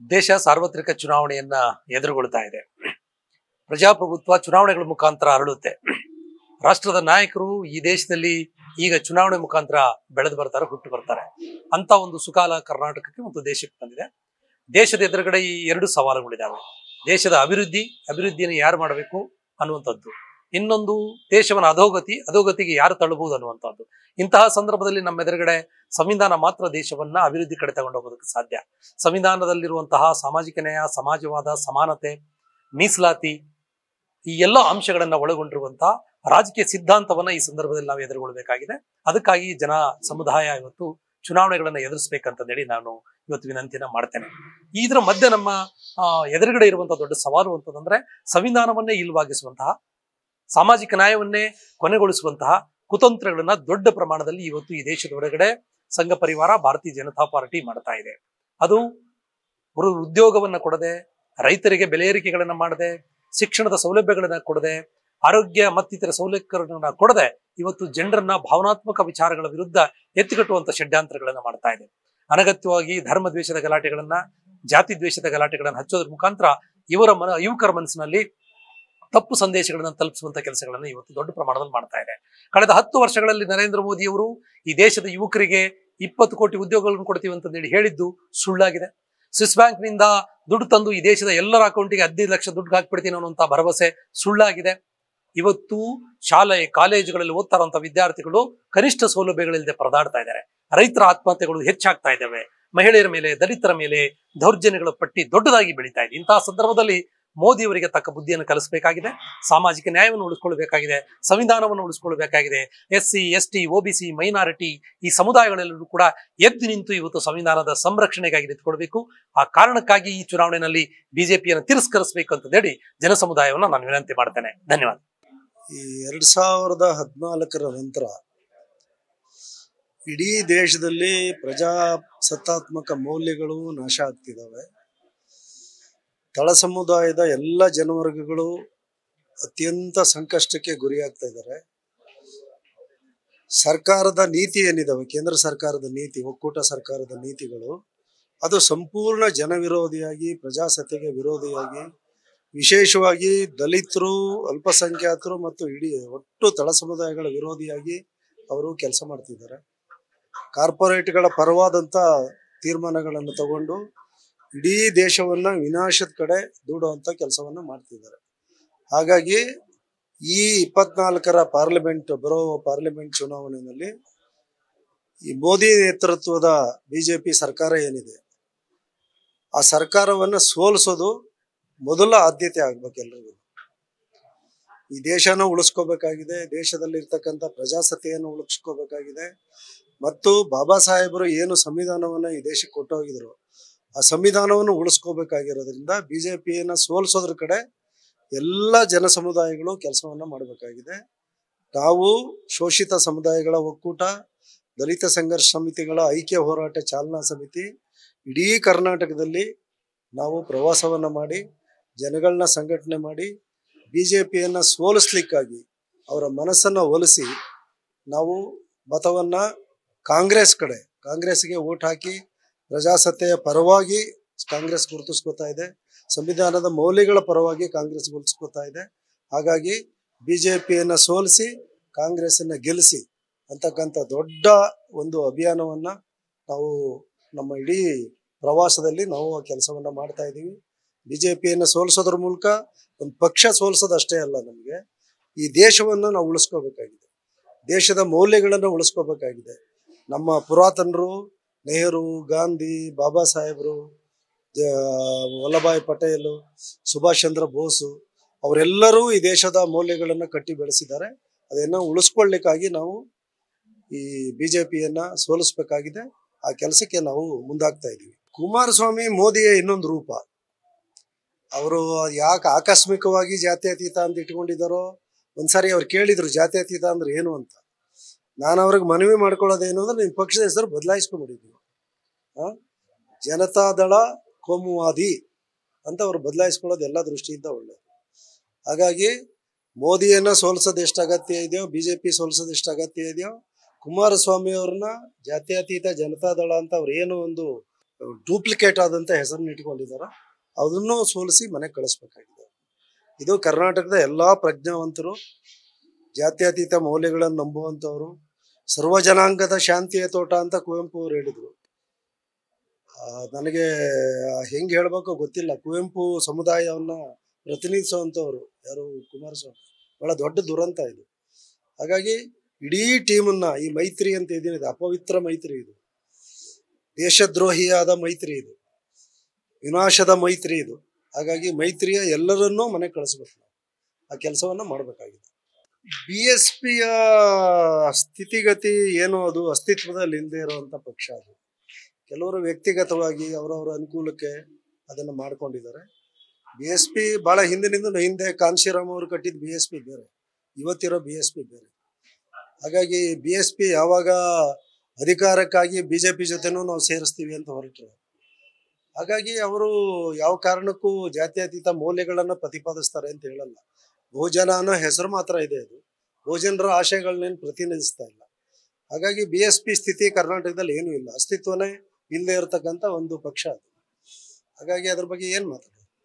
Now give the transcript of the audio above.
ದೇಶ ಸಾರ್ವತ್ರಿಕ ಚುನಾವಣೆಯನ್ನ ಎದುರುಗೊಳ್ತಾ ಇದೆ. ಪ್ರಜಾಪ್ರಭುತ್ವ ಚುನಾವಣೆಗಳ ಮುಖಾಂತರ ಅರಳುತ್ತೆ. ರಾಷ್ಟ್ರದ ನಾಯಕರು ಈ ದೇಶದಲ್ಲಿ ಈಗ ಚುನಾವಣೆ ಮುಖಾಂತರ ಬೆಳೆದು ಬರ್ತಾರೆ, ಹುಟ್ಟು ಬರ್ತಾರೆ. ಅಂತ ಒಂದು ಸುಕಾಲ ಕರ್ನಾಟಕಕ್ಕೆ ಮತ್ತು ದೇಶಕ್ಕೆ ಬಂದಿದೆ. ದೇಶದ ಎದುರುಗಡೆ ಈ ಎರಡು ಸವಾಲುಗಳಿದಾವೆ. ದೇಶದ ಅಭಿವೃದ್ಧಿಯನ್ನು ಯಾರು ಮಾಡಬೇಕು ಅನ್ನುವಂಥದ್ದು, ಇನ್ನೊಂದು ದೇಶವನ್ನ ಅಧೋಗತಿಗೆ ಯಾರು ತಳ್ಳಬಹುದು ಅನ್ನುವಂಥದ್ದು. ಇಂತಹ ಸಂದರ್ಭದಲ್ಲಿ ನಮ್ಮ ಎದುರುಗಡೆ ಸಂವಿಧಾನ ಮಾತ್ರ ದೇಶವನ್ನ ಅಭಿವೃದ್ಧಿ ಕಡೆ ತಗೊಂಡು ಹೋಗೋದಕ್ಕೆ ಸಾಧ್ಯ. ಸಂವಿಧಾನದಲ್ಲಿರುವಂತಹ ಸಾಮಾಜಿಕ ನ್ಯಾಯ, ಸಮಾಜವಾದ, ಸಮಾನತೆ, ಮೀಸಲಾತಿ, ಈ ಎಲ್ಲ ಅಂಶಗಳನ್ನ ಒಳಗೊಂಡಿರುವಂತಹ ರಾಜಕೀಯ ಸಿದ್ಧಾಂತವನ್ನ ಈ ಸಂದರ್ಭದಲ್ಲಿ ನಾವು ಎದುರುಗೊಳ್ಳಬೇಕಾಗಿದೆ. ಅದಕ್ಕಾಗಿ ಜನ ಸಮುದಾಯ ಇವತ್ತು ಚುನಾವಣೆಗಳನ್ನ ಎದುರಿಸಬೇಕಂತೇಳಿ ನಾನು ಇವತ್ತು ವಿನಂತಿಯನ್ನ ಮಾಡ್ತೇನೆ. ಇದರ ಮಧ್ಯೆ ನಮ್ಮ ಎದುರುಗಡೆ ಇರುವಂತಹ ದೊಡ್ಡ ಸವಾಲು ಅಂತಂದ್ರೆ ಸಂವಿಧಾನವನ್ನೇ ಇಲ್ಲವಾಗಿಸುವಂತಹ, ಸಾಮಾಜಿಕ ನ್ಯಾಯವನ್ನೇ ಕೊನೆಗೊಳಿಸುವಂತಹ ಕುತಂತ್ರಗಳನ್ನ ದೊಡ್ಡ ಪ್ರಮಾಣದಲ್ಲಿ ಇವತ್ತು ಈ ದೇಶದ ಹೊರಗಡೆ ಸಂಘ ಪರಿವಾರ, ಭಾರತೀಯ ಜನತಾ ಪಾರ್ಟಿ ಮಾಡ್ತಾ ಇದೆ. ಅದು ಉದ್ಯೋಗವನ್ನ ಕೊಡದೆ, ರೈತರಿಗೆ ಬೆಲೆ ಏರಿಕೆಗಳನ್ನ ಮಾಡದೆ, ಶಿಕ್ಷಣದ ಸೌಲಭ್ಯಗಳನ್ನ ಕೊಡದೆ, ಆರೋಗ್ಯ ಮತ್ತಿತರ ಸೌಲಭ್ಯಗಳನ್ನ ಕೊಡದೆ ಇವತ್ತು ಜನರನ್ನ ಭಾವನಾತ್ಮಕ ವಿಚಾರಗಳ ವಿರುದ್ಧ ಎತ್ತಿಕಟ್ಟುವಂತ ಷಡ್ಯಂತ್ರಗಳನ್ನ ಮಾಡ್ತಾ ಇದೆ. ಅನಗತ್ಯವಾಗಿ ಧರ್ಮ ದ್ವೇಷದ ಗಲಾಟೆಗಳನ್ನ, ಜಾತಿ ದ್ವೇಷದ ಗಲಾಟೆಗಳನ್ನ ಹಚ್ಚೋದ್ರ ಮುಖಾಂತರ ಯುವಕರ ಮನಸ್ಸಿನಲ್ಲಿ ತಪ್ಪು ಸಂದೇಶಗಳನ್ನ ತಲುಪಿಸುವಂತ ಕೆಲಸಗಳನ್ನ ಇವತ್ತು ದೊಡ್ಡ ಪ್ರಮಾಣದಲ್ಲಿ ಮಾಡ್ತಾ ಇದೆ. ಕಳೆದ 10 ವರ್ಷಗಳಲ್ಲಿ ನರೇಂದ್ರ ಮೋದಿ ಅವರು ಈ ದೇಶದ ಯುವಕರಿಗೆ 20 ಕೋಟಿ ಉದ್ಯೋಗಗಳನ್ನು ಕೊಡ್ತೀವಿ ಅಂತಂದೇಳಿ ಹೇಳಿದ್ದು ಸುಳ್ಳಾಗಿದೆ. ಸ್ವಿಸ್ ಬ್ಯಾಂಕ್ ನಿಂದ ದುಡ್ಡು ತಂದು ಈ ದೇಶದ ಎಲ್ಲರ ಅಕೌಂಟಿಗೆ 15 ಲಕ್ಷ ದುಡ್ಡು ಹಾಕ್ಬಿಡ್ತೀನಿ ಅನ್ನುವಂತ ಭರವಸೆ ಸುಳ್ಳಾಗಿದೆ. ಇವತ್ತು ಶಾಲೆ ಕಾಲೇಜುಗಳಲ್ಲಿ ಓದ್ತಾ ಇರುವಂತಹ ವಿದ್ಯಾರ್ಥಿಗಳು ಕನಿಷ್ಠ ಸೌಲಭ್ಯಗಳಿಲ್ಲದೆ ಪರದಾಡ್ತಾ ಇದ್ದಾರೆ. ರೈತರ ಆತ್ಮಹತ್ಯೆಗಳು ಹೆಚ್ಚಾಗ್ತಾ ಇದ್ದಾವೆ. ಮಹಿಳೆಯರ ಮೇಲೆ, ದಲಿತರ ಮೇಲೆ ದೌರ್ಜನ್ಯಗಳ ಪಟ್ಟಿ ದೊಡ್ಡದಾಗಿ ಬೆಳೀತಾ ಇದೆ. ಇಂತಹ ಸಂದರ್ಭದಲ್ಲಿ ಮೋದಿ ಅವರಿಗೆ ತಕ್ಕ ಬುದ್ಧಿಯನ್ನು ಕಲಿಸಬೇಕಾಗಿದೆ. ಸಾಮಾಜಿಕ ನ್ಯಾಯವನ್ನು ಉಳಿಸ್ಕೊಳ್ಬೇಕಾಗಿದೆ, ಸಂವಿಧಾನವನ್ನು ಉಳಿಸ್ಕೊಳ್ಬೇಕಾಗಿದೆ. SC, ST, OBC, ಮೈನಾರಿಟಿ ಈ ಸಮುದಾಯಗಳೆಲ್ಲರೂ ಕೂಡ ಎದ್ದು ನಿಂತು ಇವತ್ತು ಸಂವಿಧಾನದ ಸಂರಕ್ಷಣೆಗಾಗಿ ನಿಂತುಕೊಳ್ಬೇಕು. ಆ ಕಾರಣಕ್ಕಾಗಿ ಈ ಚುನಾವಣೆಯಲ್ಲಿ ಬಿಜೆಪಿಯನ್ನು ತಿರಸ್ಕರಿಸಬೇಕು ಅಂತ ಹೇಳಿ ಜನ ಸಮುದಾಯವನ್ನು ನಾನು ವಿನಂತಿ ಮಾಡ್ತೇನೆ. ಧನ್ಯವಾದ. ಈ 2014ರ ನಂತರ ಇಡೀ ದೇಶದಲ್ಲಿ ಪ್ರಜಾಸತ್ತಾತ್ಮಕ ಮೌಲ್ಯಗಳು ನಾಶ ಆಗ್ತಿದ್ದಾವೆ. ತಳ ಸಮುದಾಯದ ಎಲ್ಲ ಜನವರ್ಗಗಳು ಅತ್ಯಂತ ಸಂಕಷ್ಟಕ್ಕೆ ಗುರಿಯಾಗ್ತಾ ಇದ್ದಾರೆ. ಸರ್ಕಾರದ ನೀತಿ ಏನಿದಾವೆ, ಕೇಂದ್ರ ಸರ್ಕಾರದ ನೀತಿ, ಒಕ್ಕೂಟ ಸರ್ಕಾರದ ನೀತಿಗಳು, ಅದು ಸಂಪೂರ್ಣ ಜನವಿರೋಧಿಯಾಗಿ, ಪ್ರಜಾಸತ್ತೆಗೆ ವಿರೋಧಿಯಾಗಿ, ವಿಶೇಷವಾಗಿ ದಲಿತರು, ಅಲ್ಪಸಂಖ್ಯಾತರು ಮತ್ತು ಇಡೀ ಒಟ್ಟು ತಳ ಸಮುದಾಯಗಳ ವಿರೋಧಿಯಾಗಿ ಅವರು ಕೆಲಸ ಮಾಡ್ತಿದ್ದಾರೆ. ಕಾರ್ಪೊರೇಟ್ಗಳ ಪರವಾದಂಥ ತೀರ್ಮಾನಗಳನ್ನು ತಗೊಂಡು ಇಡೀ ದೇಶವನ್ನ ವಿನಾಶದ ಕಡೆ ದೂಡುವಂತ ಕೆಲಸವನ್ನ ಮಾಡ್ತಿದ್ದಾರೆ. ಹಾಗಾಗಿ ಈ 24ರ ಬರೋ ಪಾರ್ಲಿಮೆಂಟ್ ಚುನಾವಣೆಯಲ್ಲಿ ಈ ಮೋದಿ ನೇತೃತ್ವದ ಬಿಜೆಪಿ ಸರ್ಕಾರ ಏನಿದೆ, ಆ ಸರ್ಕಾರವನ್ನ ಸೋಲಿಸೋದು ಮೊದಲ ಆದ್ಯತೆ ಆಗ್ಬೇಕು. ಎಲ್ರಿಗೂ ಈ ದೇಶನ ಉಳಿಸ್ಕೋಬೇಕಾಗಿದೆ, ದೇಶದಲ್ಲಿರ್ತಕ್ಕಂಥ ಪ್ರಜಾಸತ್ತೆಯನ್ನು ಉಳಿಸ್ಕೋಬೇಕಾಗಿದೆ. ಮತ್ತು ಬಾಬಾ ಸಾಹೇಬರು ಏನು ಸಂವಿಧಾನವನ್ನ ಈ ದೇಶಕ್ಕೆ ಕೊಟ್ಟೋಗಿದ್ರು, ಆ ಸಂವಿಧಾನವನ್ನು ಉಳಿಸ್ಕೋಬೇಕಾಗಿರೋದ್ರಿಂದ ಬಿಜೆಪಿಯನ್ನ ಸೋಲಿಸೋದ್ರ ಕಡೆ ಎಲ್ಲ ಜನ ಸಮುದಾಯಗಳು ಕೆಲಸವನ್ನ ಮಾಡಬೇಕಾಗಿದೆ. ನಾವು ಶೋಷಿತ ಸಮುದಾಯಗಳ ಒಕ್ಕೂಟ, ದಲಿತ ಸಂಘರ್ಷ ಸಮಿತಿಗಳ ಐಕ್ಯ ಹೋರಾಟ ಚಾಲನಾ ಸಮಿತಿ ಇಡೀ ಕರ್ನಾಟಕದಲ್ಲಿ ನಾವು ಪ್ರವಾಸವನ್ನ ಮಾಡಿ ಜನಗಳನ್ನ ಸಂಘಟನೆ ಮಾಡಿ ಬಿಜೆಪಿಯನ್ನ ಸೋಲಿಸ್ಲಿಕ್ಕಾಗಿ ಅವರ ಮನಸ್ಸನ್ನ ಒಲಿಸಿ ನಾವು ಮತವನ್ನ ಕಾಂಗ್ರೆಸ್ಗೆ ವೋಟ್ ಹಾಕಿ ಪ್ರಜಾಸತ್ತೆಯ ಪರವಾಗಿ ಕಾಂಗ್ರೆಸ್ ಗುರುತಿಸ್ಕೊತಾ ಇದೆ, ಸಂವಿಧಾನದ ಮೌಲ್ಯಗಳ ಪರವಾಗಿ ಕಾಂಗ್ರೆಸ್ ಗುರುತಿಸ್ಕೊತಾ ಇದೆ. ಹಾಗಾಗಿ ಬಿಜೆಪಿಯನ್ನ ಸೋಲಿಸಿ ಕಾಂಗ್ರೆಸ್ಸನ್ನ ಗೆಲ್ಲಿಸಿ ಅಂತಕ್ಕಂಥ ದೊಡ್ಡ ಒಂದು ಅಭಿಯಾನವನ್ನ ನಾವು ನಮ್ಮ ಇಡೀ ಪ್ರವಾಸದಲ್ಲಿ ನಾವು ಆ ಕೆಲಸವನ್ನ ಮಾಡ್ತಾ ಇದ್ದೀವಿ. ಬಿಜೆಪಿಯನ್ನ ಸೋಲಿಸೋದ್ರ ಮೂಲಕ ಒಂದು ಪಕ್ಷ ಸೋಲಿಸೋದಷ್ಟೇ ಅಲ್ಲ, ನಮಗೆ ಈ ದೇಶವನ್ನು ನಾವು ಉಳಿಸ್ಕೋಬೇಕಾಗಿದೆ, ದೇಶದ ಮೌಲ್ಯಗಳನ್ನು ಉಳಿಸ್ಕೋಬೇಕಾಗಿದೆ. ನಮ್ಮ ಪುರಾತನರು ನೆಹರು, ಗಾಂಧಿ, ಬಾಬಾ ಸಾಹೇಬರು, ವಲ್ಲಭಾಯ್ ಪಟೇಲ್, ಸುಭಾಷ್ ಚಂದ್ರ ಬೋಸು ಅವರೆಲ್ಲರೂ ಈ ದೇಶದ ಮೌಲ್ಯಗಳನ್ನು ಕಟ್ಟಿ ಬೆಳೆಸಿದ್ದಾರೆ. ಅದನ್ನು ಉಳಿಸ್ಕೊಳ್ಳಿಕ್ಕಾಗಿ ನಾವು ಈ ಬಿಜೆಪಿಯನ್ನ ಸೋಲಿಸ್ಬೇಕಾಗಿದೆ. ಆ ಕೆಲಸಕ್ಕೆ ನಾವು ಮುಂದಾಗ್ತಾ ಇದ್ದೀವಿ. ಕುಮಾರಸ್ವಾಮಿ ಮೋದಿಯ ಇನ್ನೊಂದು ರೂಪ. ಅವರು ಯಾಕೆ ಆಕಸ್ಮಿಕವಾಗಿ ಜಾತ್ಯತೀತ ಅಂತ ಇಟ್ಕೊಂಡಿದ್ದಾರೋ, ಒಂದ್ಸಾರಿ ಅವ್ರು ಕೇಳಿದ್ರು ಜಾತ್ಯತೀತ ಅಂದ್ರೆ ಏನು ಅಂತ. ನಾನು ಅವ್ರಿಗೆ ಮನವಿ ಮಾಡ್ಕೊಳ್ಳೋದೇನು ಅಂದ್ರೆ, ನಿಮ್ಮ ಪಕ್ಷದ ಹೆಸರು ಬದಲಾಯಿಸ್ಕೊಂಡ್ಬಿಟ್ಟಿದ್ವಿ, ಜನತಾದಳ ಕೋಮುವಾದಿ ಅಂತ ಅವ್ರು ಬದಲಾಯಿಸ್ಕೊಳ್ಳೋದು ಎಲ್ಲ ದೃಷ್ಟಿಯಿಂದ ಒಳ್ಳೆಯದು. ಹಾಗಾಗಿ ಮೋದಿಯನ್ನ ಸೋಲಿಸೋದು ಎಷ್ಟು ಅಗತ್ಯ ಇದೆಯೋ, ಬಿಜೆಪಿ ಸೋಲಿಸೋದು ಎಷ್ಟು ಅಗತ್ಯ ಇದೆಯೋ, ಕುಮಾರಸ್ವಾಮಿ ಅವ್ರನ್ನ ಜಾತ್ಯತೀತ ಜನತಾದಳ ಅಂತ ಅವ್ರು ಏನು ಒಂದು ಡೂಪ್ಲಿಕೇಟ್ ಆದಂತ ಹೆಸರನ್ನ ಇಟ್ಕೊಂಡಿದ್ದಾರೆ. ಅದನ್ನು ಸೋಲಿಸಿ ಮನೆಗೆ ಕಳಿಸ್ಬೇಕಾಗಿದೆ. ಇದು ಕರ್ನಾಟಕದ ಎಲ್ಲಾ ಪ್ರಜ್ಞಾವಂತರು, ಜಾತ್ಯತೀತ ಮೌಲ್ಯಗಳನ್ನು ನಂಬುವಂತವರು, ಸರ್ವ ಜನಾಂಗದ ಶಾಂತಿಯ ತೋಟ ಅಂತ ಕುವೆಂಪು ಅವರು ಹೇಳಿದ್ರು. ನನಗೆ ಹೆಂಗ್ ಹೇಳ್ಬೇಕೋ ಗೊತ್ತಿಲ್ಲ. ಕುವೆಂಪು ಸಮುದಾಯವನ್ನ ಪ್ರತಿನಿಧಿಸುವಂತವ್ರು ಯಾರು ಕುಮಾರಸ್ವಾಮಿ, ಬಹಳ ದೊಡ್ಡ ದುರಂತ ಇದು. ಹಾಗಾಗಿ ಇಡೀ ಟೀಮನ್ನ, ಈ ಮೈತ್ರಿ ಅಂತ ಏನಿದೆ ಅಪವಿತ್ರ ಮೈತ್ರಿ, ಇದು ದೇಶದ್ರೋಹಿಯಾದ ಮೈತ್ರಿ, ಇದು ವಿನಾಶದ ಮೈತ್ರಿ ಇದು. ಹಾಗಾಗಿ ಮೈತ್ರಿಯ ಎಲ್ಲರನ್ನೂ ಮನೆಗೆ ಕಳಿಸ್ಬೇಕು. ಆ ಕೆಲಸವನ್ನ ಮಾಡಬೇಕಾಗಿದೆ. BSPಯ ಸ್ಥಿತಿಗತಿ ಏನು, ಅದು ಅಸ್ತಿತ್ವದಲ್ಲಿ ಇಲ್ಲದೆ ಇರುವಂತ ಪಕ್ಷ. ಅದು ಕೆಲವರು ವ್ಯಕ್ತಿಗತವಾಗಿ ಅವರವರ ಅನುಕೂಲಕ್ಕೆ ಅದನ್ನ ಮಾಡ್ಕೊಂಡಿದ್ದಾರೆ. BSP ಬಹಳ ಹಿಂದೆ ಕಾಂಶಿರಾಮ್ ಅವರು ಕಟ್ಟಿದ BSP ಬೇರೆ, ಇವತ್ತಿರೋ BSP ಬೇರೆ. ಹಾಗಾಗಿ BSP ಯಾವಾಗ ಅಧಿಕಾರಕ್ಕಾಗಿ BJP ಜೊತೆನೂ ನಾವು ಸೇರಿಸ್ತೀವಿ ಅಂತ ಹೊರಟ್ರು. ಹಾಗಾಗಿ ಅವರು ಯಾವ ಕಾರಣಕ್ಕೂ ಜಾತ್ಯತೀತ ಮೌಲ್ಯಗಳನ್ನ ಪ್ರತಿಪಾದಿಸ್ತಾರೆ ಅಂತ ಹೇಳಲ್ಲ. ಬಹುಜನ ಅನ್ನೋ ಹೆಸರು ಮಾತ್ರ ಇದೆ, ಅದು ಬಹುಜನರ ಆಶಯಗಳನ್ನೇನು ಪ್ರತಿನಿಧಿಸ್ತಾ ಇಲ್ಲ. ಹಾಗಾಗಿ BSP ಸ್ಥಿತಿ ಕರ್ನಾಟಕದಲ್ಲಿ ಏನೂ ಇಲ್ಲ, ಅಸ್ತಿತ್ವನೇ ಇಲ್ಲದೆ ಇರತಕ್ಕಂತ ಒಂದು ಪಕ್ಷ ಅದು. ಹಾಗಾಗಿ ಅದ್ರ ಬಗ್ಗೆ ಏನ್ ಮಾತಾಡೋದು.